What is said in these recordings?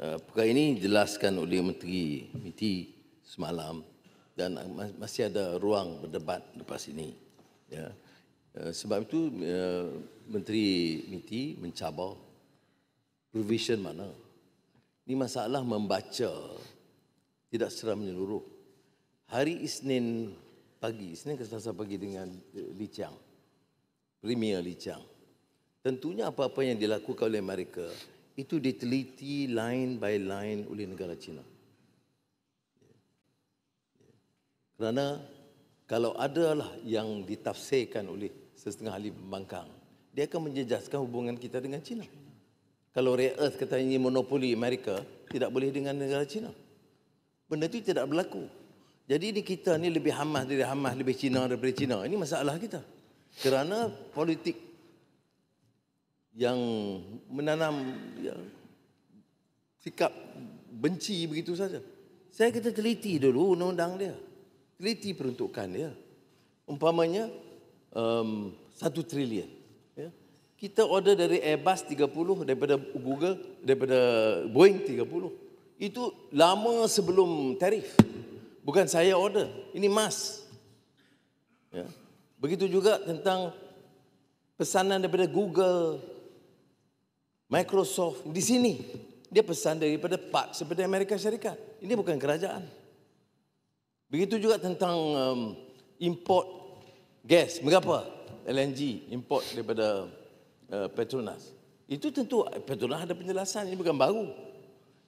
Perkara ini dijelaskan oleh Menteri MITI semalam dan masih ada ruang berdebat lepas ini. Ya. Sebab itu Menteri MITI mencabar provision mana. Ini masalah membaca tidak secara menyeluruh. Hari Isnin pagi, Isnin ke Selasa pagi dengan Li Qiang, Premier Li Qiang. Tentunya apa-apa yang dilakukan oleh Amerika itu diteliti line by line oleh negara China. Kerana kalau adalah yang ditafsirkan oleh setengah ahli pembangkang, dia akan menjejaskan hubungan kita dengan China. Kalau rare earth kata ini monopoli Amerika, tidak boleh dengan negara China. Benda itu tidak berlaku. Jadi ini kita ni lebih Hamas dari Hamas, lebih China daripada China. Ini masalah kita. Kerana politik yang menanam sikap benci begitu saja. Saya kata teliti dulu undang-undang dia. Teliti peruntukan dia. Umpamanya 1 trilion. Ya. Kita order dari Airbus 30, daripada Google, daripada Boeing 30. Itu lama sebelum tarif. Bukan saya order. Ini mas. Ya. Begitu juga tentang pesanan daripada Google, Microsoft di sini. Dia pesan daripada parts daripada Amerika Syarikat. Ini bukan kerajaan. Begitu juga tentang import gas. Mengapa? LNG import daripada Petronas. Itu tentu Petronas ada penjelasan. Ini bukan baru.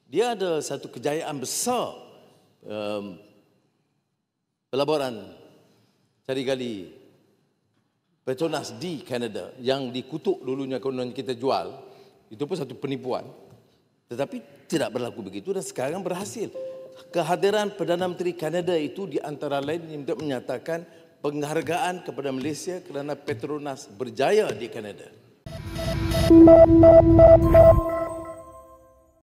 Dia ada satu kejayaan besar pelaburan cari-gali Petronas di Kanada yang dikutuk dulunya konon kita jual. Itu pun satu penipuan. Tetapi tidak berlaku begitu dan sekarang berhasil. Kehadiran Perdana Menteri Kanada itu di antara lain untuk menyatakan penghargaan kepada Malaysia kerana Petronas berjaya di Kanada.